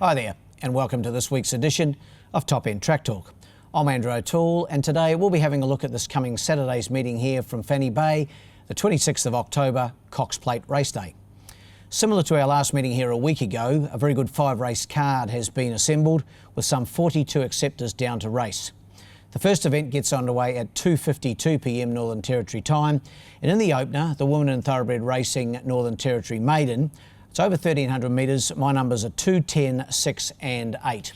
Hi there, and welcome to this week's edition of Top End Track Talk. I'm Andrew O'Toole, and today we'll be having a look at this coming Saturday's meeting here from Fanny Bay, the 26th of October, Cox Plate Race Day. Similar to our last meeting here a week ago, a very good 5-race card has been assembled with some 42 acceptors down to race. The first event gets underway at 2:52 p.m. Northern Territory time, and in the opener, the Women in Thoroughbred Racing Northern Territory Maiden. It's over 1,300 metres. My numbers are 2, 10, 6 and 8.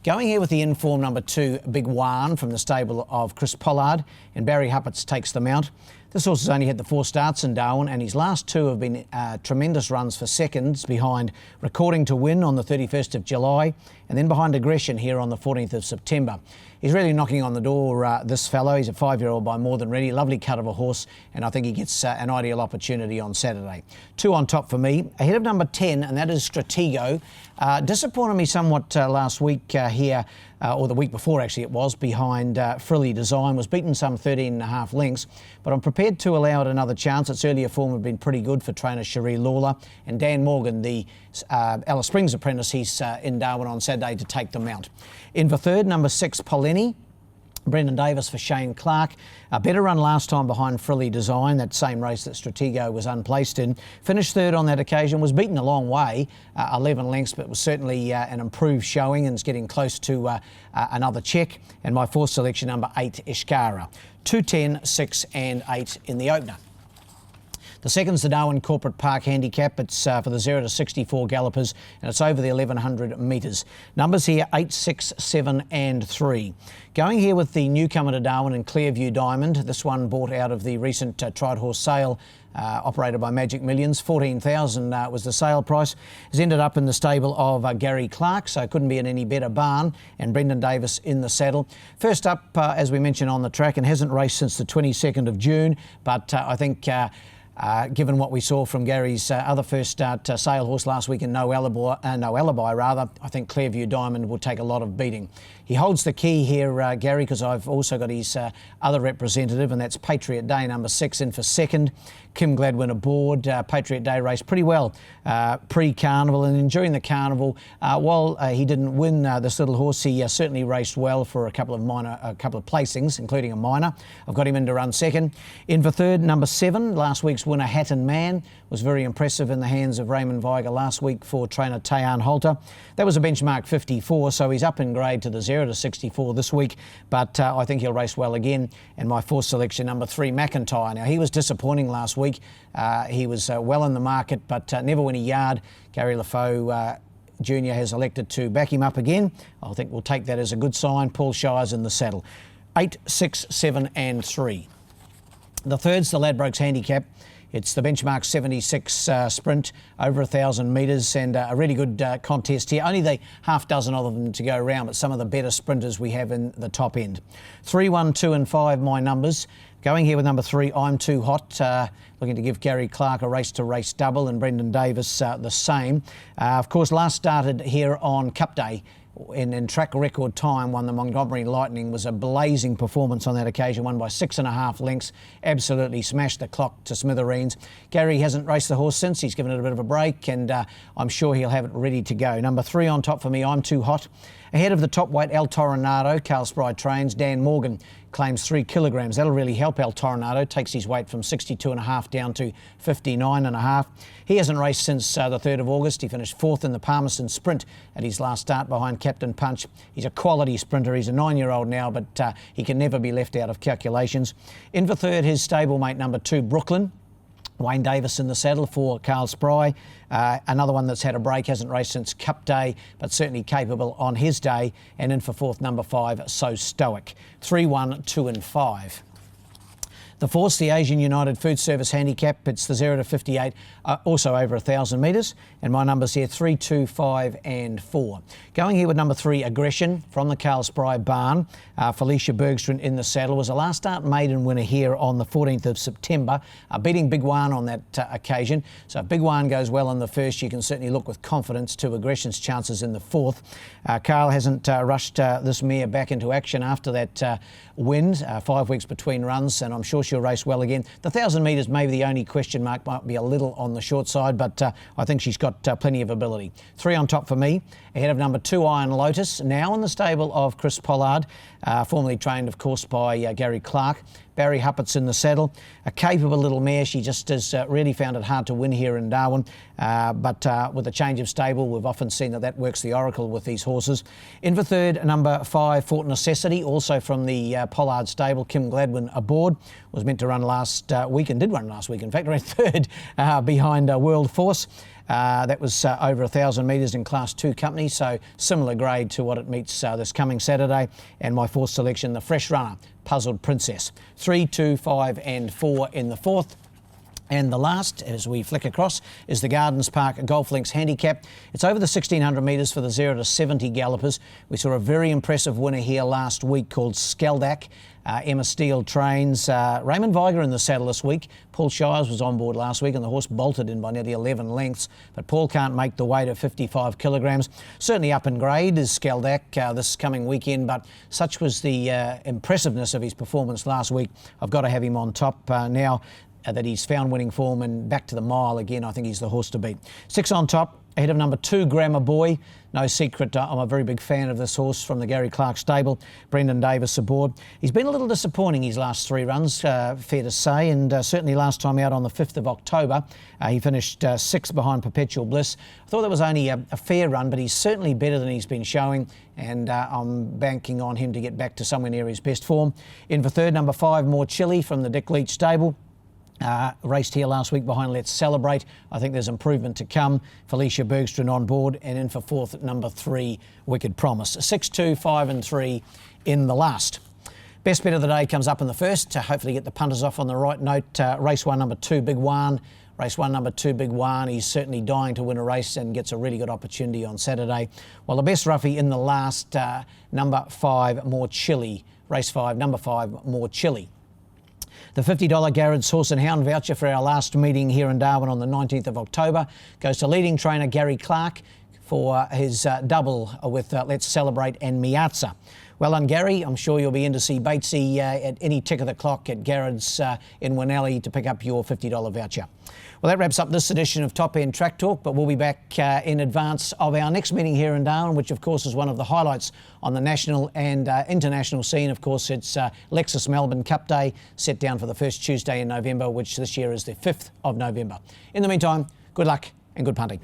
Going here with the in-form number 2, Big Wan from the stable of Chris Pollard, and Barry Huppatz takes the mount. This horse has only had the 4 starts in Darwin, and his last 2 have been tremendous runs for seconds behind Recording to Win on the 31st of July, and then behind Aggression here on the 14th of September. He's really knocking on the door, this fellow. He's a 5-year-old by More Than Ready. Lovely cut of a horse, and I think he gets an ideal opportunity on Saturday. 2 on top for me. Ahead of number 10, and that is Stratego. Disappointed me somewhat last week here, or the week before actually it was, behind Frilly Design. Was beaten some 13.5 lengths, but I'm prepared to allow it another chance. Its earlier form had been pretty good for trainer Cherie Lawler, and Dan Morgan, the Alice Springs apprentice, he's in Darwin on Saturday to take the mount. In for third, number 6, Poleni. Brendan Davis for Shane Clark. A better run last time behind Frilly Design, that same race that Stratego was unplaced in. Finished third on that occasion, was beaten a long way, 11 lengths, but was certainly an improved showing and is getting close to another check. And my 4th selection, number 8, Ishkara. 2, 10, 6 and 8 in the opener. The second's the Darwin Corporate Park Handicap. It's for the 0 to 64 gallopers, and it's over the 1,100 metres. Numbers here 8, 6, 7 and 3. Going here with the newcomer to Darwin and Clearview Diamond. This one bought out of the recent tried horse sale operated by Magic Millions. 14,000 was the sale price. Has ended up in the stable of Gary Clark, so couldn't be in any better barn, and Brendan Davis in the saddle. First up, as we mentioned, on the track, and hasn't raced since the 22nd of June, but I think given what we saw from Gary's other first start sale horse last week in No Alibi, I think Clearview Diamond will take a lot of beating. He holds the key here, Gary, because I've also got his other representative, and that's Patriot Day, number 6, in for second. Kim Gladwin aboard. Patriot Day raced pretty well pre-carnival, and during the carnival, while he didn't win this little horse, he certainly raced well for a couple of placings, including a minor. I've got him in to run second. In for third, number 7, last week's winner Hatton Man, was very impressive in the hands of Raymond Viger last week for trainer Tayan Holter. That was a benchmark 54, so he's up in grade to the 0 to 64 this week, but I think he'll race well again. And my 4th selection, number 3, McIntyre. Now, he was disappointing last week. He was well in the market, but never win a yard. Gary LaFoe Jr. has elected to back him up again. I think we'll take that as a good sign. Paul Shires in the saddle. 8, 6, 7 and 3. The third's the Ladbrokes Handicap. It's the benchmark 76 sprint, over 1,000 metres, and a really good contest here. Only the half dozen of them to go around, but some of the better sprinters we have in the top end. 3, 1, 2 and 5, my numbers. Going here with number 3, I'm Too Hot, looking to give Gary Clark a race-to-race double, and Brendan Davis the same. Of course, last started here on Cup Day. In track record time, won the Montgomery Lightning. Was a blazing performance on that occasion, won by 6.5 lengths, absolutely smashed the clock to smithereens. Gary hasn't raced the horse since. He's given it a bit of a break, and I'm sure he'll have it ready to go. Number 3 on top for me, I'm Too Hot. Ahead of the top weight, El Toronado, Carl Spry trains. Dan Morgan claims 3 kilograms. That'll really help El Toronado. Takes his weight from 62.5 down to 59.5. He hasn't raced since the 3rd of August. He finished 4th in the Palmerston Sprint at his last start behind Captain Punch. He's a quality sprinter. He's a 9-year-old now, but he can never be left out of calculations. In for third, his stablemate number 2, Brooklyn. Wayne Davis in the saddle for Carl Spry. Another one that's had a break, hasn't raced since Cup Day, but certainly capable on his day. And in for 4th, number 5, So Stoic. 3, 1, 2 and 5. The 4th, the Asian United Food Service Handicap. It's the 0 to 58, also over 1,000 metres. And my numbers here, 3, 2, 5 and 4. Going here with number 3, Aggression, from the Carl Spry barn. Felicia Bergstrand in the saddle. Was a last start maiden winner here on the 14th of September, beating Big Wan on that occasion. So if Big Wan goes well in the first, you can certainly look with confidence to Aggression's chances in the 4th. Carl hasn't rushed this mare back into action after that win, 5 weeks between runs, and I'm sure she'll she'll race well again. The 1,000 metres, maybe the only question mark, might be a little on the short side, but I think she's got plenty of ability. 3 on top for me, ahead of number 2, Iron Lotus, now in the stable of Chris Pollard, formerly trained, of course, by Gary Clark. Barry Huppert's in the saddle, a capable little mare. She just has really found it hard to win here in Darwin, but with a change of stable, we've often seen that works the oracle with these horses. In for third, number 5, Fort Necessity, also from the Pollard stable. Kim Gladwin aboard, was meant to run last week and did run last week. In fact, ran third behind World Force. That was over 1,000 metres in Class 2 company, so similar grade to what it meets this coming Saturday. And my fourth selection, the fresh runner, Puzzled Princess. 3, 2, 5 and 4 in the fourth. And the last, as we flick across, is the Gardens Park Golf Links Handicap. It's over the 1,600 metres for the 0 to 70 gallopers. We saw a very impressive winner here last week called Skeldak. Emma Steele trains. Raymond Viger in the saddle this week. Paul Shires was on board last week and the horse bolted in by nearly 11 lengths, but Paul can't make the weight of 55 kilograms. Certainly up in grade is Skeldak this coming weekend, but such was the impressiveness of his performance last week. I've got to have him on top now that he's found winning form and back to the mile again. I think he's the horse to beat. 6 on top, ahead of number 2, Grammar Boy. No secret, I'm a very big fan of this horse from the Gary Clark stable. Brendan Davis aboard. He's been a little disappointing his last 3 runs, fair to say, and certainly last time out on the 5th of October, he finished 6th behind Perpetual Bliss. I thought that was only a fair run, but he's certainly better than he's been showing, and I'm banking on him to get back to somewhere near his best form. In for third, number 5, More Chilli from the Dick Leach stable. Raced here last week behind Let's Celebrate. I think there's improvement to come. Felicia Bergstrand on board, and in for fourth, number 3, Wicked Promise. 6, 2, 5 and 3 in the last. Best bet of the day comes up in the first to hopefully get the punters off on the right note. Race 1, number 2, Big Wan. Race 1, number 2, Big Wan. He's certainly dying to win a race and gets a really good opportunity on Saturday. While the best roughie in the last, number 5, More Chilli. Race 5, number 5, More Chilli. The $50 Garrett's Horse and Hound voucher for our last meeting here in Darwin on the 19th of October goes to leading trainer Gary Clark for his double with Let's Celebrate and Miazza. Well done, Gary. I'm sure you'll be in to see Batesy at any tick of the clock at Garrett's in Winnelly to pick up your $50 voucher. Well, that wraps up this edition of Top End Track Talk, but we'll be back in advance of our next meeting here in Darwin, which of course is one of the highlights on the national and international scene. Of course, it's Lexus Melbourne Cup Day, set down for the first Tuesday in November, which this year is the 5th of November. In the meantime, good luck and good punting.